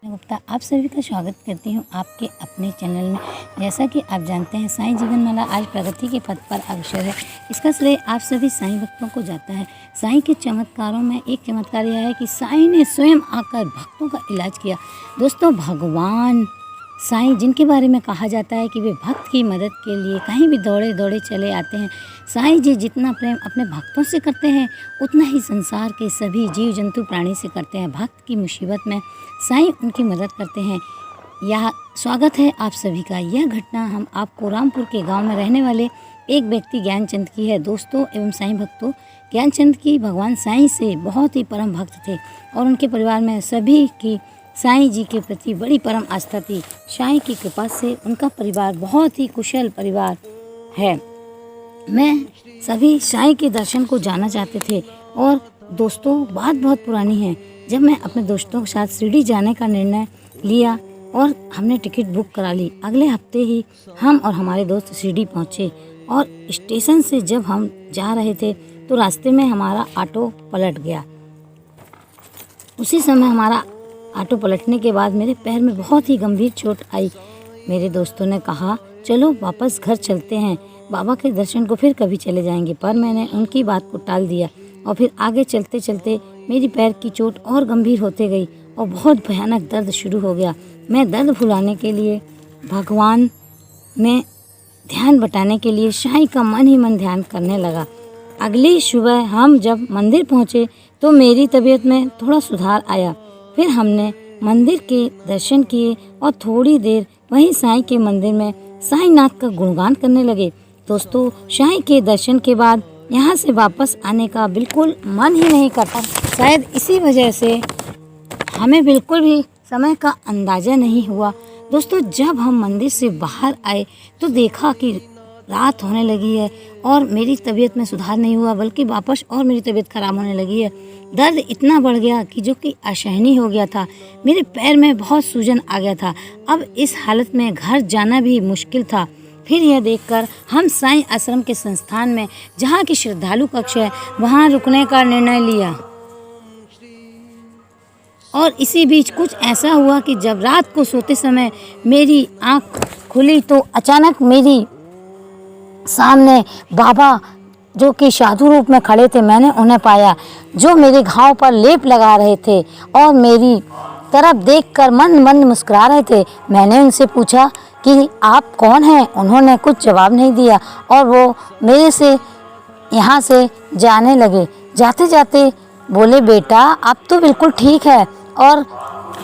मैं गुप्ता आप सभी का स्वागत करती हूं आपके अपने चैनल में। जैसा कि आप जानते हैं, साईं जीवन माला आज प्रगति के पथ पर अग्रसर है। इसका श्रेय आप सभी साईं भक्तों को जाता है। साईं के चमत्कारों में एक चमत्कार यह है कि साईं ने स्वयं आकर भक्तों का इलाज किया। दोस्तों, भगवान साईं जिनके बारे में कहा जाता है कि वे भक्त की मदद के लिए कहीं भी दौड़े दौड़े चले आते हैं। साईं जी जितना प्रेम अपने भक्तों से करते हैं, उतना ही संसार के सभी जीव जंतु प्राणी से करते हैं। भक्त की मुसीबत में साईं उनकी मदद करते हैं। यह स्वागत है आप सभी का। यह घटना हम आपको रामपुर के गांव में रहने वाले एक व्यक्ति ज्ञानचंद की है। दोस्तों एवं साईं भक्तों, ज्ञानचंद की भगवान साईं से बहुत ही परम भक्त थे और उनके परिवार में सभी की साईं जी के प्रति बड़ी परम आस्था थी। साईं की कृपा से उनका परिवार बहुत ही कुशल परिवार है। मैं सभी साईं के दर्शन को जाना चाहते थे और दोस्तों बात बहुत पुरानी है। जब मैं अपने दोस्तों के साथ शिरडी जाने का निर्णय लिया और हमने टिकट बुक करा ली, अगले हफ्ते ही हम और हमारे दोस्त शिरडी पहुँचे और स्टेशन से जब हम जा रहे थे तो रास्ते में हमारा ऑटो पलट गया। उसी समय हमारा ऑटो पलटने के बाद मेरे पैर में बहुत ही गंभीर चोट आई। मेरे दोस्तों ने कहा चलो वापस घर चलते हैं, बाबा के दर्शन को फिर कभी चले जाएंगे, पर मैंने उनकी बात को टाल दिया और फिर आगे चलते चलते मेरी पैर की चोट और गंभीर होते गई और बहुत भयानक दर्द शुरू हो गया। मैं दर्द भुलाने के लिए भगवान में ध्यान बटाने के लिए साईं का मन ही मन ध्यान करने लगा। अगली सुबह हम जब मंदिर पहुँचे तो मेरी तबीयत में थोड़ा सुधार आया। फिर हमने मंदिर के दर्शन किए और थोड़ी देर वहीं साईं के मंदिर में साईंनाथ का गुणगान करने लगे। दोस्तों, साईं के दर्शन के बाद यहाँ से वापस आने का बिल्कुल मन ही नहीं करता। शायद इसी वजह से हमें बिल्कुल भी समय का अंदाज़ा नहीं हुआ। दोस्तों, जब हम मंदिर से बाहर आए तो देखा कि रात होने लगी है और मेरी तबीयत में सुधार नहीं हुआ, बल्कि वापस और मेरी तबीयत खराब होने लगी है। दर्द इतना बढ़ गया कि जो कि असहनीय हो गया था। मेरे पैर में बहुत सूजन आ गया था। अब इस हालत में घर जाना भी मुश्किल था। फिर यह देखकर हम साईं आश्रम के संस्थान में, जहाँ की श्रद्धालु कक्ष है, वहाँ रुकने का निर्णय लिया। और इसी बीच कुछ ऐसा हुआ कि जब रात को सोते समय मेरी आँख खुली तो अचानक मेरी सामने बाबा जो कि साधु रूप में खड़े थे, मैंने उन्हें पाया, जो मेरे घाव पर लेप लगा रहे थे और मेरी तरफ देखकर मंद मंद मुस्कुरा रहे थे। मैंने उनसे पूछा कि आप कौन हैं? उन्होंने कुछ जवाब नहीं दिया और वो मेरे से यहाँ से जाने लगे। जाते जाते बोले, बेटा अब तो बिल्कुल ठीक है और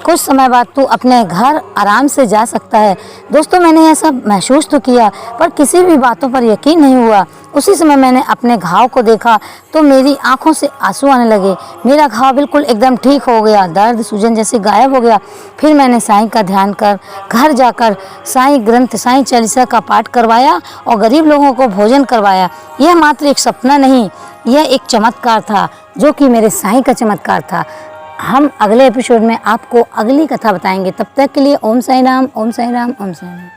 कुछ समय बाद तू अपने घर आराम से जा सकता है। दोस्तों, मैंने यह सब महसूस तो किया पर किसी भी बातों पर यकीन नहीं हुआ। उसी समय मैंने अपने घाव को देखा तो मेरी आंखों से आंसू आने लगे। मेरा घाव बिल्कुल एकदम ठीक हो गया, दर्द सूजन जैसे गायब हो गया। फिर मैंने साईं का ध्यान कर घर जाकर साईं ग्रंथ साईं चालीसा का पाठ करवाया और गरीब लोगों को भोजन करवाया। यह मात्र एक सपना नहीं, यह एक चमत्कार था, जो कि मेरे साईं का चमत्कार था। हम अगले एपिसोड में आपको अगली कथा बताएंगे। तब तक के लिए ओम साईं राम, ओम साईं राम, ओम साईं राम।